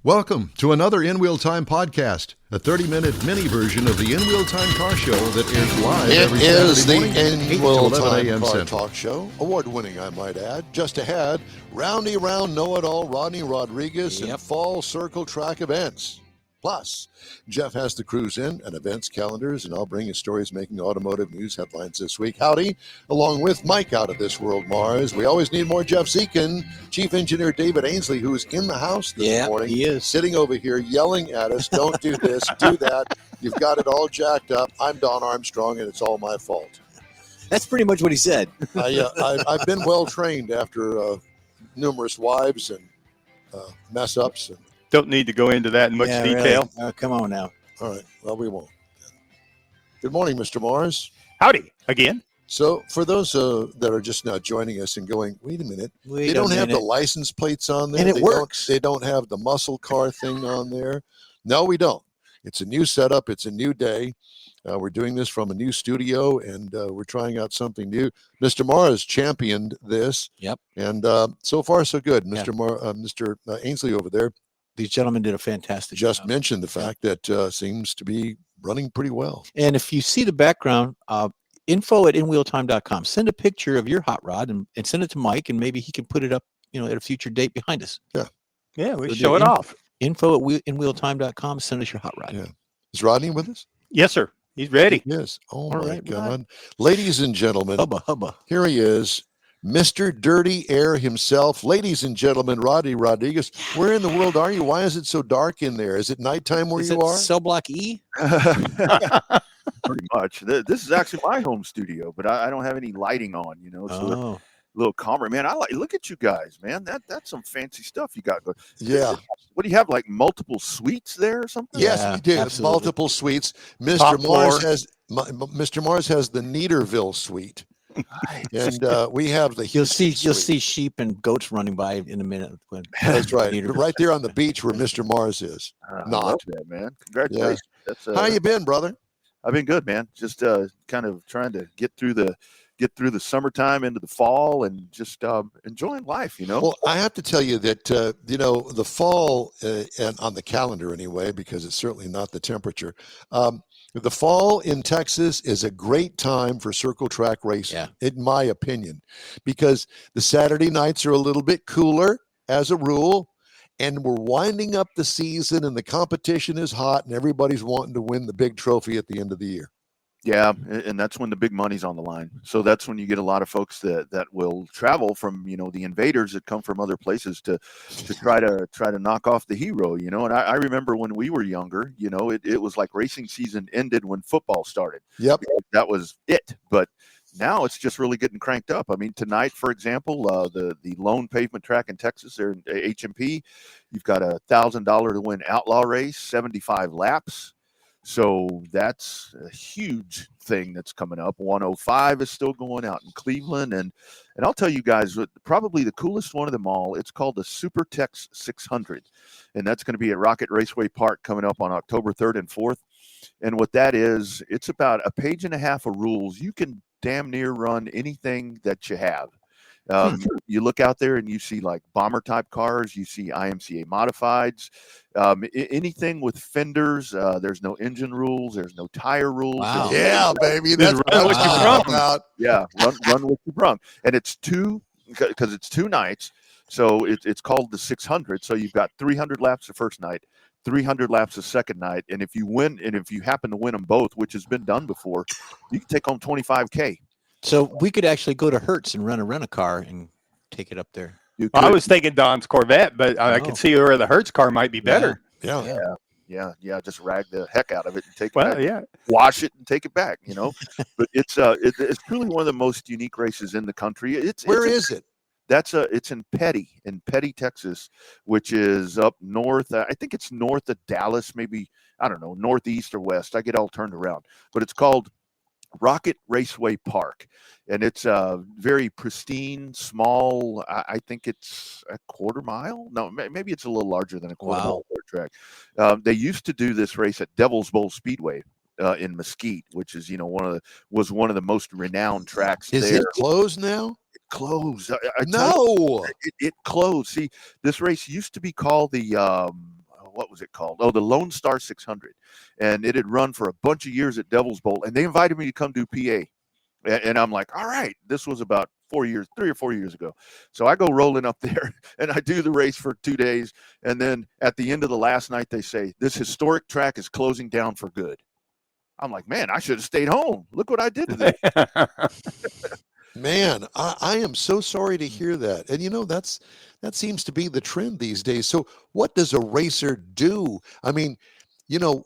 Welcome to another In Wheel Time podcast, a 30-minute mini version of the In Wheel Time car show that airs live every Saturday morning, 8 to 11 a.m. Central. Talk show, award-winning, I might add. Just ahead, roundy round know-it-all Rodney Rodriguez and fall circle track events. Plus, Jeff has the cruise in and events calendars, and I'll bring you stories making automotive news headlines this week. Howdy, along with Mike out of this world, Mars. We always need more Jeff Zekin. Chief Engineer David Ainsley, who's in the house this morning. He is. Sitting over here yelling at us, don't do this, do that. You've got it all jacked up. I'm Don Armstrong, and it's all my fault. That's pretty much what he said. I've been well-trained after numerous wives and mess-ups and don't need to go into that in much detail. Really. Oh, come on now. All right. Well, we won't. Good morning, Mr. Mars. Howdy again. So for those that are just now joining us and going, wait a minute, they don't have the license plates on there. And it works. They don't have the muscle car thing on there. No, we don't. It's a new setup. It's a new day. We're doing this from a new studio, and we're trying out something new. Mr. Mars championed this. Yep. And so far, so good. Mr. Ainsley over there. These gentlemen did a fantastic job. Just mentioned the fact that seems to be running pretty well. And if you see the background, info@inwheeltime.com. Send a picture of your hot rod and send it to Mike, and maybe he can put it up, at a future date behind us. Yeah, we show it off. Info@inwheeltime.com. Send us your hot rod. Yeah. Is Rodney with us? Yes, sir. He's ready. Yes. Oh, All my right, God. Rod. Ladies and gentlemen, Hubba. here he is, Mr. Dirty Air himself. Ladies and gentlemen, Rodney Rodriguez. Where in the world are you? Why is it so dark in there? Is it nighttime where you are? Cell block E? Pretty much. This is actually my home studio, but I don't have any lighting on, so a little calmer. Man, look at you guys, man. That's some fancy stuff you got. Yeah. What do you have, like multiple suites there or something? Yes, we do. Absolutely. Multiple suites. Top Mr. Mars has the Neaterville suite. And we have the You'll see sheep and goats running by in a minute. That's right. Right there on the beach where Mr. Mars is. I love that, man. Congratulations. Yeah. How you been, brother? I've been good, man. Just kind of trying to get through the summertime into the fall and just enjoying life, Well, I have to tell you that, the fall, and on the calendar anyway, because it's certainly not the temperature, the fall in Texas is a great time for circle track racing, in my opinion, because the Saturday nights are a little bit cooler as a rule, and we're winding up the season and the competition is hot and everybody's wanting to win the big trophy at the end of the year. Yeah, and that's when the big money's on the line. So that's when you get a lot of folks that will travel from, the invaders that come from other places to try to knock off the hero, And I remember when we were younger, it was like racing season ended when football started. Yep. That was it. But now it's just really getting cranked up. I mean, tonight, for example, the lone pavement track in Texas, there in HMP, you've got $1,000 to win outlaw race, 75 laps. So that's a huge thing that's coming up. 105 is still going out in Cleveland. And I'll tell you guys, probably the coolest one of them all, it's called the SuperTex 600. And that's going to be at Rocket Raceway Park coming up on October 3rd and 4th. And what that is, it's about a page and a half of rules. You can damn near run anything that you have. You look out there and you see like bomber type cars, you see IMCA modifieds, anything with fenders. There's no engine rules, there's no tire rules. Wow. Yeah, baby. That's what I was talking about. Yeah, run with your brunk. And it's because it's 2 nights. So it's called the 600. So you've got 300 laps the first night, 300 laps the second night. And if you win, and if you happen to win them both, which has been done before, you can take home $25K. So we could actually go to Hertz and rent a car and take it up there. I was thinking Don's Corvette, but I can see where the Hertz car might be better. Yeah. Just rag the heck out of it and take it Well, back. yeah. Wash it and take it back, But it's truly one of the most unique races in the country. Where is it? It's in Petty, Texas, which is up north. I think it's north of Dallas, maybe, I don't know, northeast or west. I get all turned around. But it's called Rocket Raceway Park, and it's very pristine, small. I think it's a quarter mile. No, maybe it's a little larger than a quarter mile track. They used to do this race at Devil's Bowl Speedway in Mesquite, which is was one of the most renowned tracks. Is there. it closed now? It closed. No, it closed. See, this race used to be called the what was it called? Oh, the Lone Star 600. And it had run for a bunch of years at Devil's Bowl. And they invited me to come do PA. And I'm like, all right, this was about 3 or 4 years ago. So I go rolling up there and I do the race for 2 days. And then at the end of the last night, they say, this historic track is closing down for good. I'm like, man, I should have stayed home. Look what I did today. Man, I am so sorry to hear that. And that seems to be the trend these days. So what does a racer do? I mean,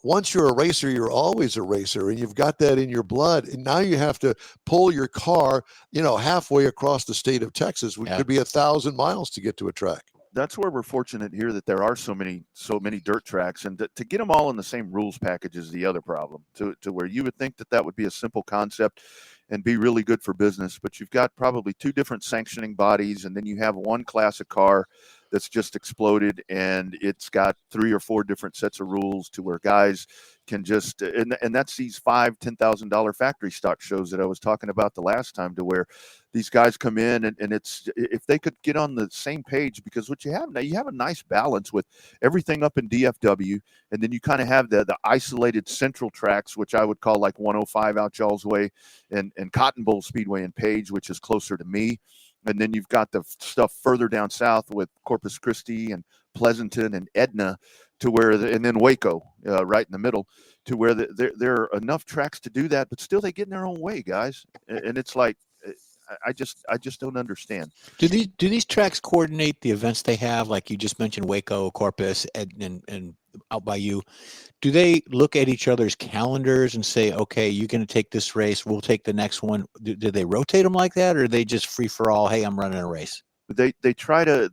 once you're a racer, you're always a racer, and you've got that in your blood. And now you have to pull your car, halfway across the state of Texas, which could be 1,000 miles to get to a track. That's where we're fortunate here that there are so many dirt tracks, and to get them all in the same rules package is the other problem. To where you would think that would be a simple concept and be really good for business, but you've got probably 2 different sanctioning bodies, and then you have one class of car that's just exploded, and it's got 3 or 4 different sets of rules to where guys can just, and that's these $5,000-$10,000 factory stock shows that I was talking about the last time, to where these guys come in and it's, if they could get on the same page, because what you have now, you have a nice balance with everything up in DFW, and then you kind of have the isolated central tracks, which I would call like 105 out y'all's way, and Cotton Bowl Speedway in Page, which is closer to me. And then you've got the stuff further down south with Corpus Christi and Pleasanton and Edna, to where, and then Waco, right in the middle, to where there are enough tracks to do that, but still they get in their own way, guys. And it's like, I just don't understand. Do these tracks coordinate the events they have? Like you just mentioned, Waco, Corpus, and out by you. Do they look at each other's calendars and say, okay, you're going to take this race, we'll take the next one? Do they rotate them like that, or are they just free for all? Hey, I'm running a race. They try to.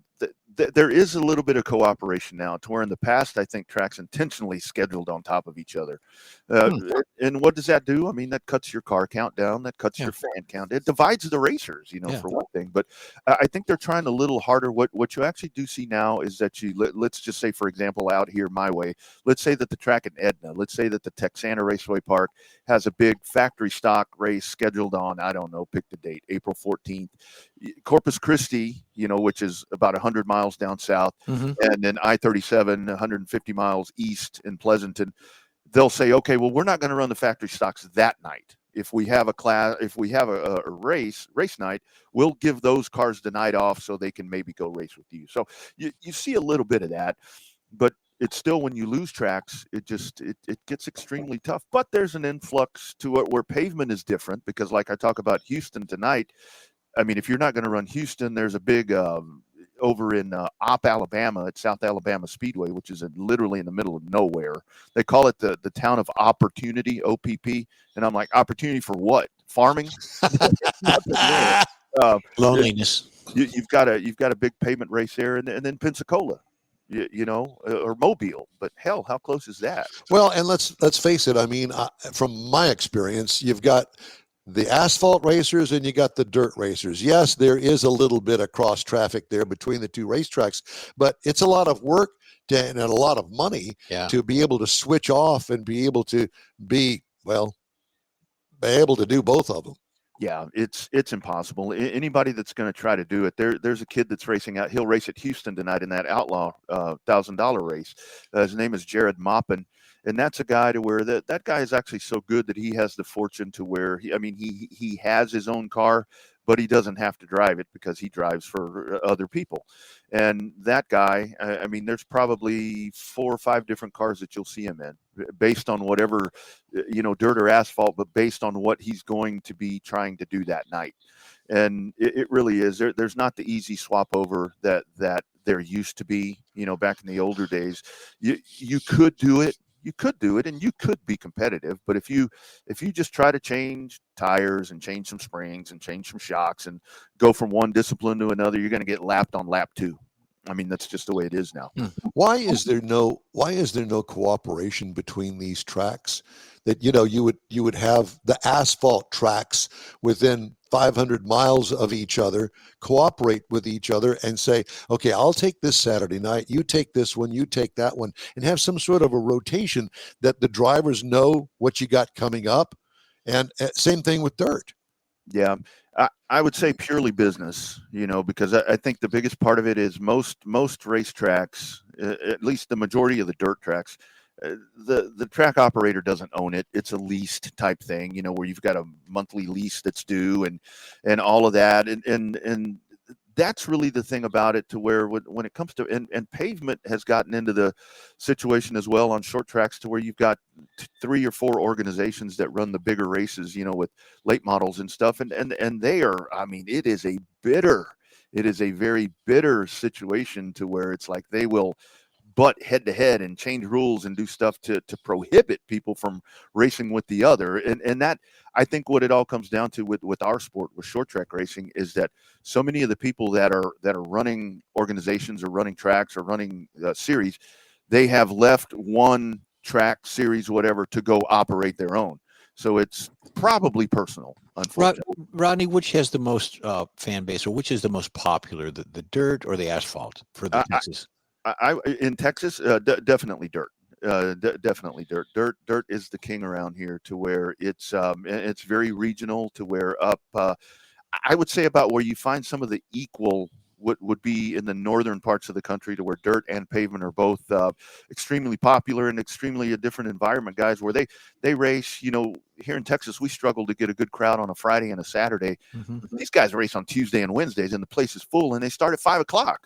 There is a little bit of cooperation now, to where in the past, I think tracks intentionally scheduled on top of each other. And what does that do? I mean, that cuts your car count down, that cuts your fan count. It divides the racers, for one thing. But I think they're trying a little harder. What you actually do see now is that let's just say, for example, out here my way, let's say that the track in Edna, let's say that the Texana Raceway Park has a big factory stock race scheduled on, I don't know, pick the date, April 14th. Corpus Christi, which is about 100 miles down south, and then I-37, 150 miles east in Pleasanton, they'll say, okay, well, we're not going to run the factory stocks that night. If we have a race night, we'll give those cars the night off so they can maybe go race with you. So you see a little bit of that, but it's still, when you lose tracks, it gets extremely tough. But there's an influx to it where pavement is different, because like I talk about Houston tonight, I mean, if you're not going to run Houston, there's a big over in Opp, Alabama, at South Alabama Speedway, which is literally in the middle of nowhere. They call it the town of Opportunity, OPP. And I'm like, opportunity for what? Farming? Loneliness. You've got a big pavement race there, and then Pensacola, or Mobile. But hell, how close is that? Well, and let's face it. I mean, from my experience, you've got the asphalt racers and you got the dirt racers. Yes, there is a little bit of cross traffic there between the 2 racetracks, but it's a lot of work and a lot of money to be able to switch off and be able to be able to do both of them. Yeah, it's impossible. Anybody that's going to try to do it, there's a kid that's racing out. He'll race at Houston tonight in that Outlaw $1,000 race. His name is Jared Maupin. And that's a guy to where that guy is actually so good that he has the fortune to where he has his own car, but he doesn't have to drive it because he drives for other people. And that guy, I mean, there's probably 4 or 5 different cars that you'll see him in, based on whatever, dirt or asphalt, but based on what he's going to be trying to do that night. And it really is. There's not the easy swap over that there used to be, back in the older days. You could do it. You could do it, and you could be competitive. But if you just try to change tires and change some springs and change some shocks and go from one discipline to another, you're going to get lapped on lap 2. I mean, that's just the way it is now. Why is there no cooperation between these tracks? That you would have the asphalt tracks within 500 miles of each other, cooperate with each other and say, okay, I'll take this Saturday night, you take this one, you take that one, and have some sort of a rotation that the drivers know what you got coming up. And same thing with dirt. Yeah, I would say purely business, because I think the biggest part of it is most racetracks, at least the majority of the dirt tracks, the track operator doesn't own it. It's a leased type thing, where you've got a monthly lease that's due and all of that. And that's really the thing about it, to where when it comes to, and pavement has gotten into the situation as well on short tracks, to where you've got 3 or 4 organizations that run the bigger races, with late models and stuff. And they are, it is a very bitter situation, to where it's like they will butt head to head and change rules and do stuff to prohibit people from racing with the other. And that, I think what it all comes down to with our sport, with short track racing, is that so many of the people that are running organizations or running tracks or running series, they have left one track, series, whatever, to go operate their own. So it's probably personal, unfortunately. Rodney, which has the most fan base, or which is the most popular, the dirt or the asphalt for the Texas? In Texas, definitely dirt. Definitely dirt. Dirt is the king around here, to where it's very regional, to where I would say about where you find some of the equal would be in the northern parts of the country, to where dirt and pavement are both extremely popular and extremely a different environment, guys, where they race. Here in Texas, we struggle to get a good crowd on a Friday and a Saturday. Mm-hmm. These guys race on Tuesday and Wednesdays, and the place is full, and they start at 5:00.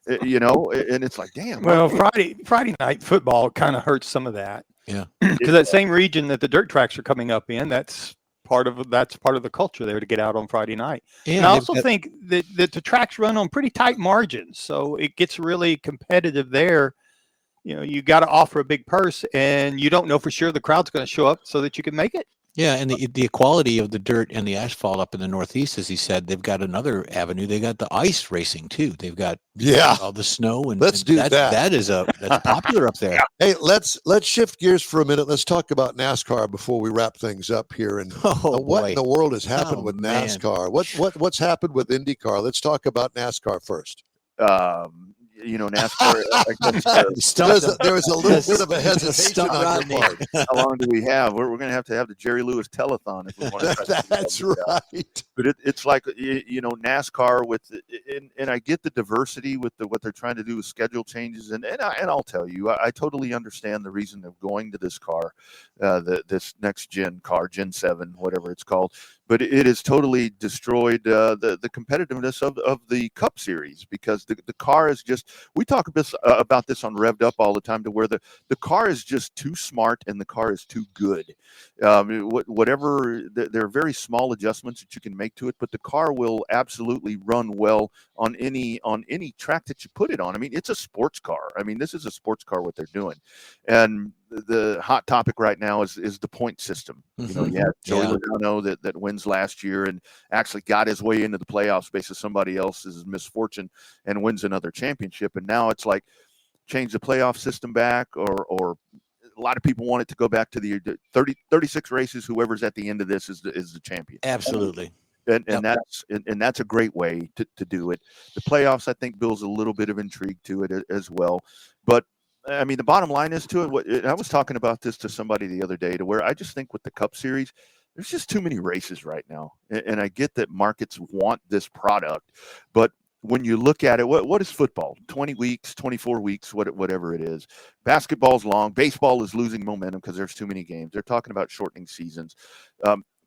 And it's like, damn. Well, Friday night football kind of hurts some of that. Yeah, because that same region that the dirt tracks are coming up in, that's part of the culture there, to get out on Friday night. yeah. And I also think that the tracks run on pretty tight margins, so it gets really competitive there. You got to offer a big purse, and you don't know for sure the crowd's going to show up so that you can make it. Yeah, and the equality of the dirt and the asphalt up in the Northeast, as he said, they've got another avenue. They got the ice racing too. They've got all the snow, and let's do that. That's popular up there. Hey, let's shift gears for a minute. Let's talk about NASCAR before we wrap things up here. And what in the world has happened with NASCAR? What's happened with IndyCar? Let's talk about NASCAR first. NASCAR. There was a little bit of a hesitation on your part. How long do we have? We're going to have the Jerry Lewis telethon if we want to. That's right. But it's like NASCAR and I get the diversity with what they're trying to do with schedule changes, and I'll tell you, I totally understand the reason of going to this car, this next gen car, Gen 7, whatever it's called. But it has totally destroyed the competitiveness of the Cup Series, because the car is just, we talk about this on Revved Up all the time, to where the car is just too smart and the car is too good. Whatever, there are very small adjustments that you can make to it, but the car will absolutely run well on any track that you put it on. It's a sports car. This is a sports car, what they're doing. And the hot topic right now is the point system. Mm-hmm. You have Joey Logano that wins last year and actually got his way into the playoffs based on somebody else's misfortune and wins another championship. And now it's like, change the playoff system back, or a lot of people want it to go back to the 36 races. Whoever's at the end of this is the champion. Absolutely. And that's a great way to do it. The playoffs, I think, builds a little bit of intrigue to it as well. But the bottom line is to it. I was talking about this to somebody the other day, to where I just think with the Cup Series, there's just too many races right now. And I get that markets want this product, but when you look at it, what is football? 20 weeks, 24 weeks, whatever it is. Basketball's long. Baseball is losing momentum because there's too many games. They're talking about shortening seasons.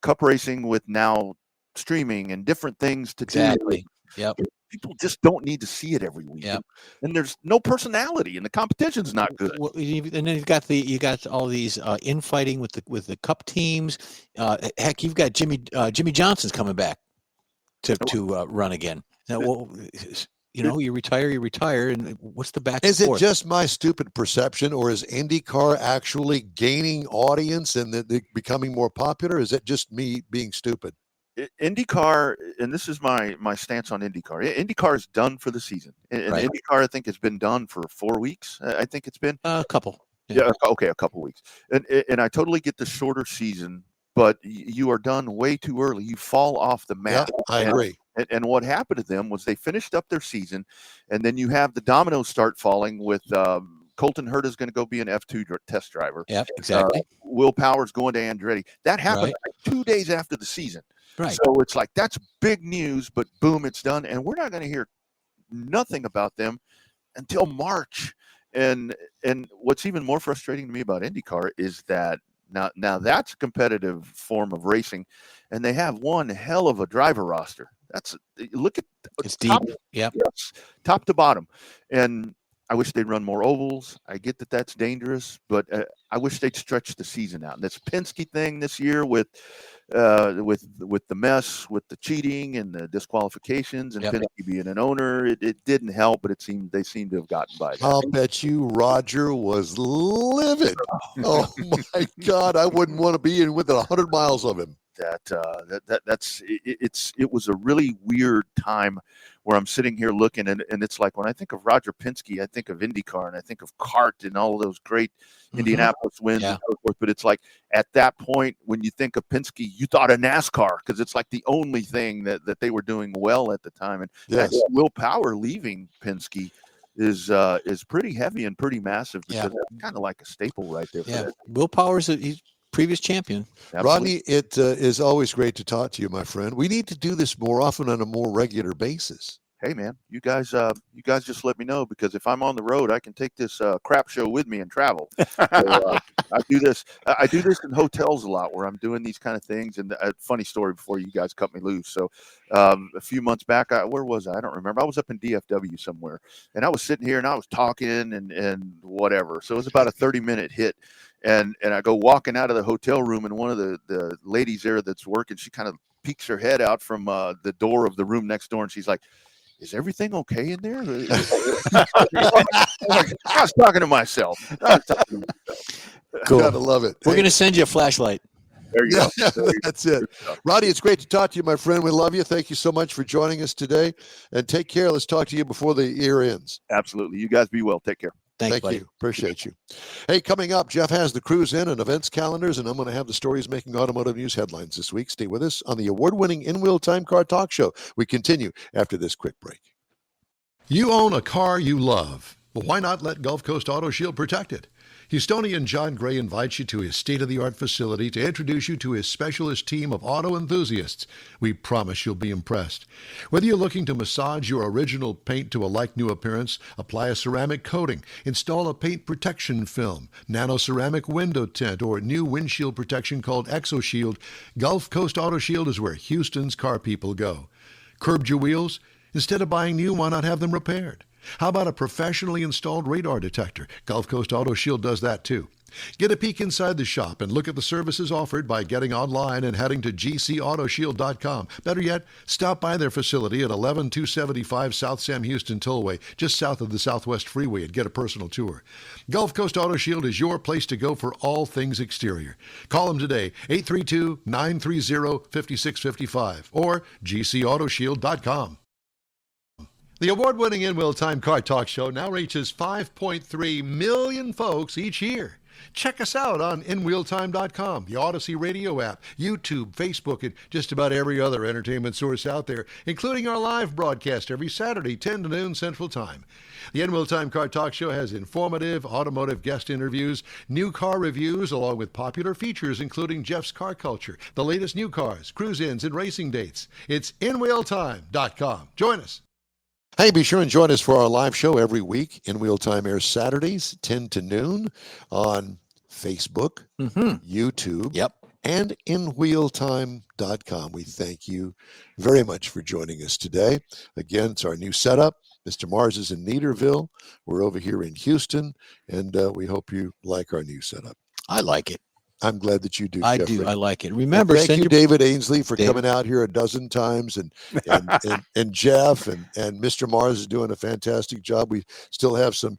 Cup racing with now streaming and different things to do. Exactly. Yep. People just don't need to see it every week. Yep. And there's no personality, and the competition's not good. Well, and then you got all these infighting with the Cup teams. Heck, you've got Jimmy Johnson's coming back to run again. Now, you retire, and what's the back? Is it just my stupid perception, or is IndyCar actually gaining audience and they're becoming more popular? Is it just me being stupid? IndyCar, and this is my stance on IndyCar. IndyCar is done for the season, and Right. IndyCar, I think, has been done for 4 weeks. I think it's been a couple. Yeah, okay, a couple weeks, and I totally get the shorter season, but you are done way too early. You fall off the map. Yeah, I agree. And what happened to them was they finished up their season, and then you have the dominoes start falling with Colton Herta is going to go be an F2 test driver. Yep, exactly. Will Power's going to Andretti. That happened Right. like 2 days after the season. Right. So it's like, that's big news, but boom, it's done. And we're not going to hear nothing about them until March. and what's even more frustrating to me about IndyCar is that now that's a competitive form of racing, and they have one hell of a driver roster. Look at It's top, deep. Yep. yes, top to bottom. And I wish they'd run more ovals. I get that that's dangerous, but I wish they'd stretch the season out. And this Penske thing this year with the mess, with the cheating and the disqualifications, and Yep. Penske being an owner, it didn't help. But they seemed to have gotten by that. I'll bet you Roger was livid. Oh my God, I wouldn't want to be in within 100 miles of him. It was a really weird time where I'm sitting here looking, and it's like when I think of Roger Penske, I think of IndyCar, and I think of CART and all of those great Indianapolis wins and so forth. But it's like at that point, when you think of Penske, you thought of NASCAR, because it's like the only thing that they were doing well at the time. And Yes. that Will Power leaving Penske is pretty heavy and pretty massive, because that's kind of like a staple right there. Yeah. Will Power's he's previous champion. Absolutely. Rodney, it is always great to talk to you, my friend. We need to do this more often on a more regular basis. Hey man, you guys just let me know, because if I'm on the road, I can take this crap show with me and travel. So, I do this in hotels a lot, where I'm doing these kind of things. And a funny story before you guys cut me loose. So a few months back, where was I? I don't remember. I was up in DFW somewhere, and I was sitting here and I was talking and whatever. So it was about a 30-minute hit. And I go walking out of the hotel room, and one of the ladies there that's working, she kind of peeks her head out from the door of the room next door, and she's like, "Is everything okay in there?" I was talking to myself. Cool. Gotta love it. We're going to send you a flashlight. There you go. That's it. Roddy, it's great to talk to you, my friend. We love you. Thank you so much for joining us today. And take care. Let's talk to you before the year ends. Absolutely. You guys be well. Take care. Thanks, Thank buddy. you. Appreciate you. Hey, coming up, Jeff has the cruise in and events calendars, and I'm going to have the stories making automotive news headlines this week. Stay with us on the award-winning In-Wheel Time Car Talk Show. We continue after this quick break. You own a car you love. Well, why not let Gulf Coast Auto Shield protect it? Houstonian John Gray invites you to his state-of-the-art facility to introduce you to his specialist team of auto enthusiasts. We promise you'll be impressed. Whether you're looking to massage your original paint to a like-new appearance, apply a ceramic coating, install a paint protection film, nano-ceramic window tint, or new windshield protection called ExoShield, Gulf Coast Auto Shield is where Houston's car people go. Curbed your wheels? Instead of buying new, why not have them repaired? How about a professionally installed radar detector? Gulf Coast Auto Shield does that too. Get a peek inside the shop and look at the services offered by getting online and heading to gcautoshield.com. Better yet, stop by their facility at 11275 South Sam Houston Tollway, just south of the Southwest Freeway, and get a personal tour. Gulf Coast Auto Shield is your place to go for all things exterior. Call them today, 832-930-5655 or gcautoshield.com. The award-winning In-Wheel Time Car Talk Show now reaches 5.3 million folks each year. Check us out on InWheelTime.com, the Odyssey Radio app, YouTube, Facebook, and just about every other entertainment source out there, including our live broadcast every Saturday, 10 to noon Central Time. The In-Wheel Time Car Talk Show has informative automotive guest interviews, new car reviews, along with popular features including Jeff's Car Culture, the latest new cars, cruise-ins, and racing dates. It's InWheelTime.com. Join us. Hey, be sure and join us for our live show every week. In-Wheel Time airs Saturdays, 10 to noon on Facebook, YouTube, and InWheelTime.com. We thank you very much for joining us today. Again, it's our new setup. Mr. Mars is in Neederville. We're over here in Houston, and we hope you like our new setup. I like it. I'm glad that you do. I Jeffrey. do. I like it. Remember, and thank you, David Ainsley, for David. coming out here a dozen times, and Jeff and Mr. Mars is doing a fantastic job. We still have some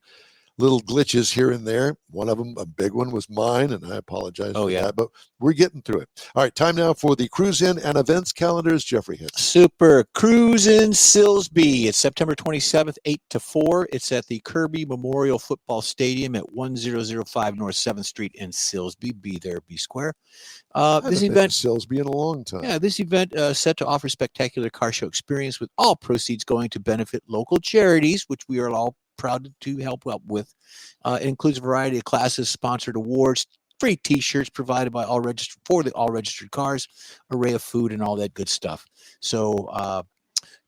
little glitches here and there. One of them, a big one, was mine, and I apologize for that, but we're getting through it. All right, time now for the cruise in and events calendars. Jeffrey Hinton. Super Cruise in Silsbee. It's September 27th, 8 to 4. It's at the Kirby Memorial Football Stadium at 1005 North 7th Street in Silsbee. Be there, be square. This event, Silsbee in a long time. Yeah, this event set to offer spectacular car show experience with all proceeds going to benefit local charities, which we are all proud to help out with. It includes a variety of classes, sponsored awards, free T-shirts provided by all registered cars, array of food, and all that good stuff. So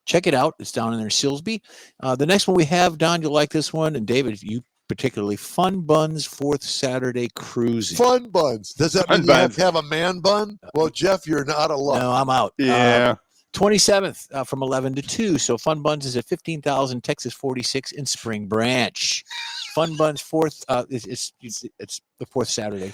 check it out. It's down in there, Silsbee. The next one we have, Don, you'll like this one, and David, you particularly Fun Buns 4th Saturday Cruising. Fun buns. Does that Fun mean you have buns. to have a man bun? Well, Jeff, you're not a luck. No, I'm out. Yeah. 27th from 11 to 2. So Fun Buns is at 15,000 Texas 46 in Spring Branch. Fun Buns 4th. It's the 4th Saturday.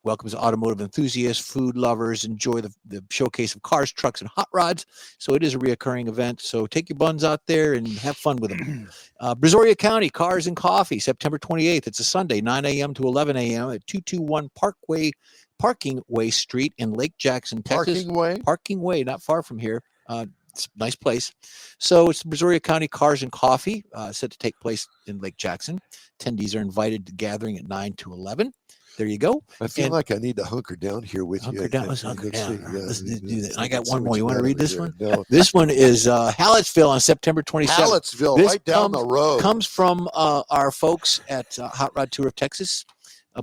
Welcomes automotive enthusiasts, food lovers. Enjoy the showcase of cars, trucks, and hot rods. So it is a reoccurring event. So take your buns out there and have fun with them. Brazoria County Cars and Coffee, September 28th. It's a Sunday, 9 a.m. to 11 a.m. at 221 Parking Way Street in Lake Jackson, Texas. Parking Way, not far from here. It's a nice place. So it's the Brazoria County Cars and Coffee, set to take place in Lake Jackson. Attendees are invited to gathering at 9 to 11. There you go. I feel like I need to hunker down here with you. Let's hunker down. Let's do that. I got let's one see more. what You want to got read over this here. one? No. This one is Hallettsville on September 27th. Hallettsville, This right down the road. Comes from our folks at Hot Rod Tour of Texas.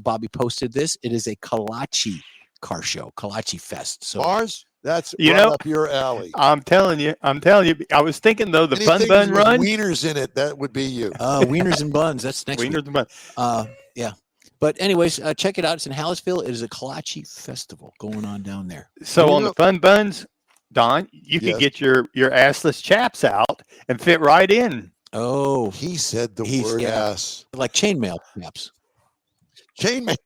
Bobby posted this. It is a Kalachi car show, Kalachi Fest. So Mars, that's You right know, up your alley. I'm telling you. I was thinking though the Fun Anything Bun with run. wieners in it, that would be you. wieners and buns. That's next week. Wieners and bun. Yeah. But anyways, check it out. It's in Hallettsville. It is a Kalachi festival going on down there. So You on know- the Fun Buns, Don, you Yes. can get your assless chaps out and fit right in. Oh, He said the He's- word yeah. ass. like chainmail, perhaps. Chainmail.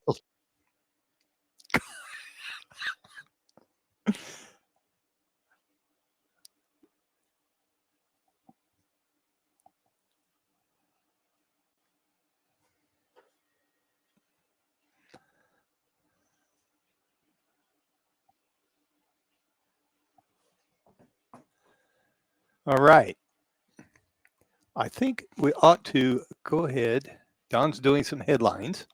All right. I think we ought to go ahead. Don's doing some headlines.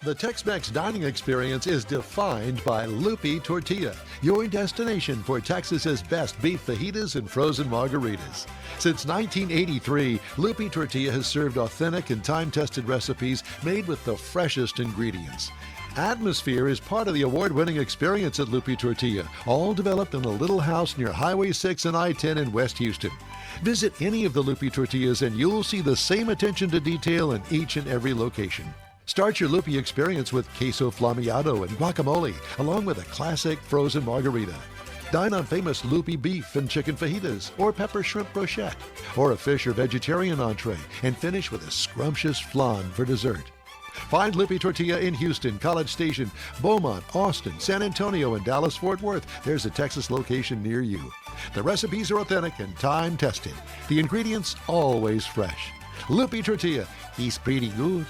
The Tex-Mex dining experience is defined by Lupi Tortilla, your destination for Texas's best beef fajitas and frozen margaritas. Since 1983, Lupi Tortilla has served authentic and time-tested recipes made with the freshest ingredients. Atmosphere is part of the award-winning experience at Lupi Tortilla, all developed in a little house near Highway 6 and I-10 in West Houston. Visit any of the Lupi Tortillas and you'll see the same attention to detail in each and every location. Start your Lupi experience with queso flameado and guacamole, along with a classic frozen margarita. Dine on famous Lupi beef and chicken fajitas, or pepper shrimp brochette, or a fish or vegetarian entree, and finish with a scrumptious flan for dessert. Find Lupi Tortilla in Houston, College Station, Beaumont, Austin, San Antonio, and Dallas-Fort Worth. There's a Texas location near you. The recipes are authentic and time-tested. The ingredients always fresh. Lupi Tortilla, he's pretty good.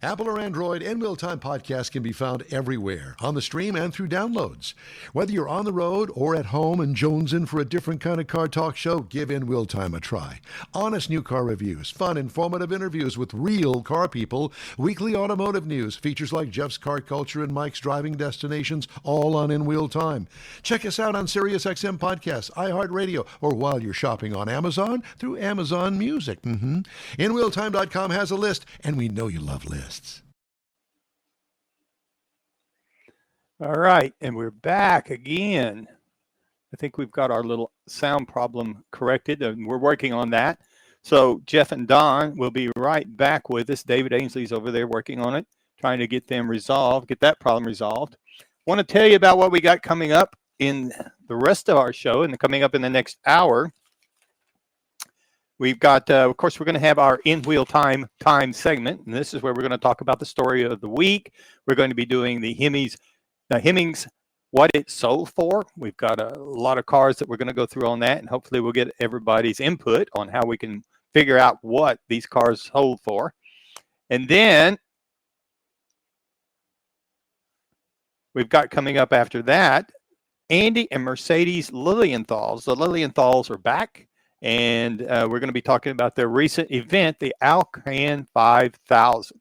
Apple or Android, In Wheel Time podcast can be found everywhere, on the stream and through downloads. Whether you're on the road or at home and jonesing for a different kind of car talk show, give In Wheel Time a try. Honest new car reviews, fun, informative interviews with real car people, weekly automotive news, features like Jeff's Car Culture and Mike's Driving Destinations, all on In Wheel Time. Check us out on SiriusXM Podcasts, iHeartRadio, or while you're shopping on Amazon through Amazon Music. InWheelTime.com has a list, and we know you love lists. All right, and we're back again. I think we've got our little sound problem corrected, and we're working on that. So Jeff and Don will be right back with us. David Ainsley's over there working on it, trying to get that problem resolved. Want to tell you about what we got coming up in the rest of our show and coming up in the next hour. We've got, of course, we're going to have our In-Wheel Time segment, and this is where we're going to talk about the story of the week. We're going to be doing the Hemmings, what it sold for. We've got a lot of cars that we're going to go through on that, and hopefully we'll get everybody's input on how we can figure out what these cars sold for. And then we've got coming up after that, Andy and Mercedes Lilienthals. The Lilienthals are back, and we're going to be talking about their recent event, the Alcan 5000.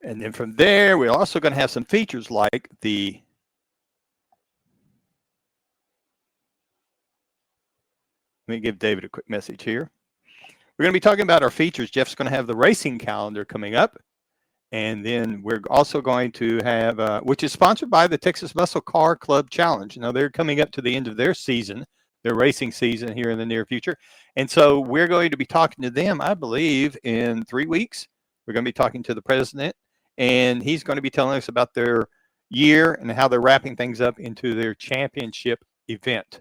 And then from there, we're also going to have some features like the let me give David a quick message here. We're going to be talking about our features. Jeff's going to have the racing calendar coming up. And then we're also going to have, which is sponsored by the Texas Muscle Car Club Challenge. Now, they're coming up to the end of their season, their racing season here in the near future. And so we're going to be talking to them, I believe, in 3 weeks. We're going to be talking to the president, and he's going to be telling us about their year and how they're wrapping things up into their championship event.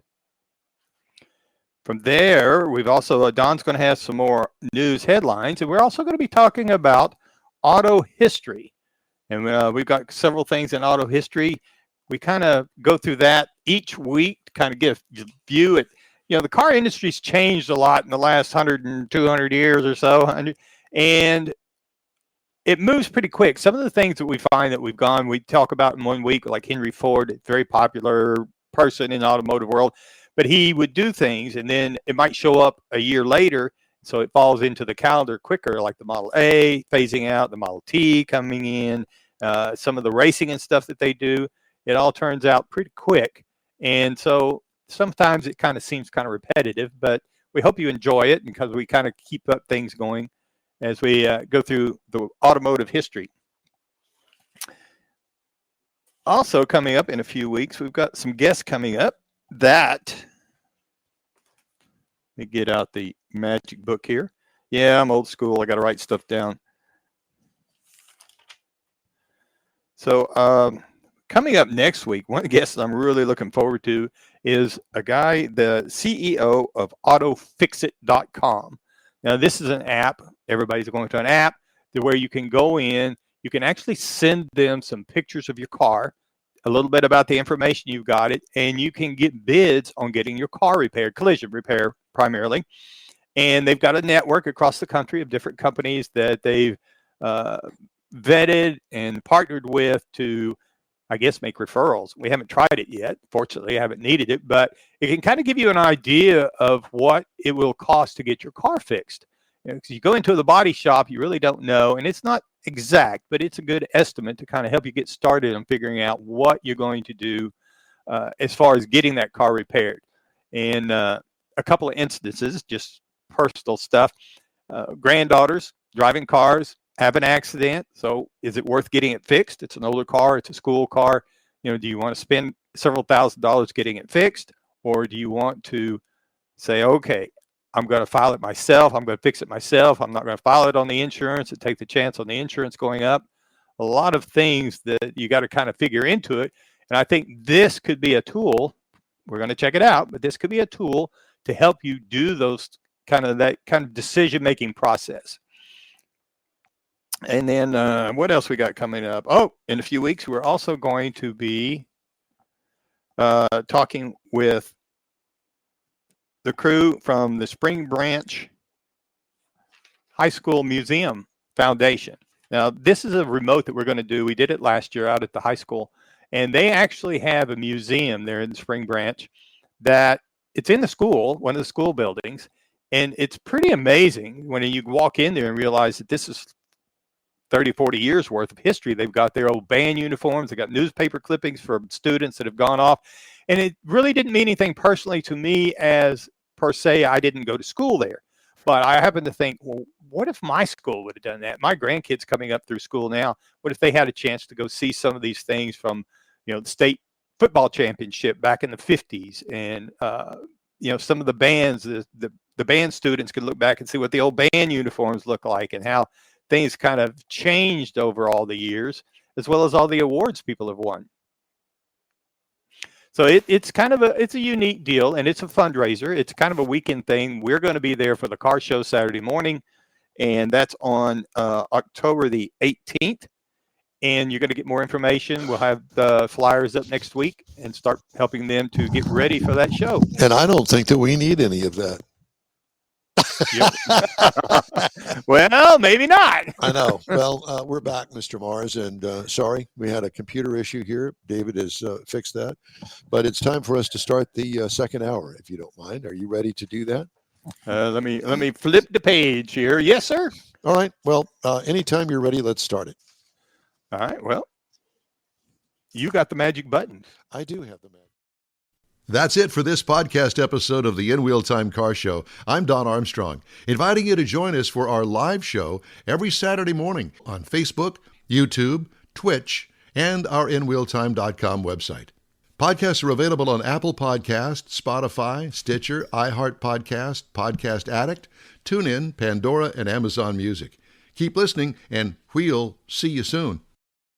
From there, we've also, Don's going to have some more news headlines, and we're also going to be talking about auto history. And we've got several things in auto history. We kind of go through that each week to kind of get a view at, the car industry's changed a lot in the last 100 and 200 years or so. And it moves pretty quick. Some of the things that we find that we talk about in 1 week, like Henry Ford, a very popular person in the automotive world, but he would do things and then it might show up a year later. So it falls into the calendar quicker, like the Model A phasing out, the Model T coming in, some of the racing and stuff that they do. It all turns out pretty quick. And so sometimes it kind of seems kind of repetitive, but we hope you enjoy it because we kind of keep up things going as we go through the automotive history. Also coming up in a few weeks, we've got some guests coming up that, let me get out the magic book here. Yeah, I'm old school. I got to write stuff down. So coming up next week, one of the guests I'm really looking forward to is a guy, the CEO of AutoFixit.com. Now, this is an app. Everybody's going to an app where you can go in. You can actually send them some pictures of your car, a little bit about the information you've got it, and you can get bids on getting your car repaired, collision repair primarily. And they've got a network across the country of different companies that they've vetted and partnered with to, I guess, make referrals. We haven't tried it yet. Fortunately, I haven't needed it, but it can kind of give you an idea of what it will cost to get your car fixed. Because you go into the body shop, you really don't know, and it's not exact, but it's a good estimate to kind of help you get started on figuring out what you're going to do as far as getting that car repaired. And a couple of instances, just personal stuff. Granddaughters driving cars, have an accident. So is it worth getting it fixed? It's an older car. It's a school car. Do you want to spend several $1,000s getting it fixed? Or do you want to say, okay, I'm going to file it myself. I'm going to fix it myself. I'm not going to file it on the insurance and take the chance on the insurance going up. A lot of things that you got to kind of figure into it. And I think this could be a tool. We're going to check it out, but this could be a tool to help you do that kind of decision-making process. And then what else we got coming up? Oh, in a few weeks, we're also going to be talking with the crew from the Spring Branch High School Museum Foundation. Now, this is a remote that we're going to do. We did it last year out at the high school, and they actually have a museum there in the Spring Branch that it's in the school, one of the school buildings, and it's pretty amazing when you walk in there and realize that this is 30, 40 years worth of history. They've got their old band uniforms. They've got newspaper clippings from students that have gone off. And it really didn't mean anything personally to me as per se. I didn't go to school there. But I happen to think, well, what if my school would have done that? My grandkids coming up through school now, what if they had a chance to go see some of these things from, the state football championship back in the 50s? And, some of the bands, the band students could look back and see what the old band uniforms look like and how things kind of changed over all the years, as well as all the awards people have won. So it's kind of it's a unique deal, and it's a fundraiser. It's kind of a weekend thing. We're going to be there for the car show Saturday morning, and that's on October the 18th. and you're going to get more information. We'll have the flyers up next week and start helping them to get ready for that show. And I don't think that we need any of that. Well, maybe not. I know. Well, we're back, Mr. Mars, and sorry, we had a computer issue here. David has fixed that, but it's time for us to start the second hour, if you don't mind. Are you ready to do that? Let me flip the page here. Yes, sir. All right. Well, anytime you're ready, let's start it. All right. Well, you got the magic button. I do have the man. That's it for this podcast episode of the In Wheel Time Car Show. I'm Don Armstrong, inviting you to join us for our live show every Saturday morning on Facebook, YouTube, Twitch, and our InWheelTime.com website. Podcasts are available on Apple Podcasts, Spotify, Stitcher, iHeart Podcast, Podcast Addict, TuneIn, Pandora, and Amazon Music. Keep listening, and we'll see you soon.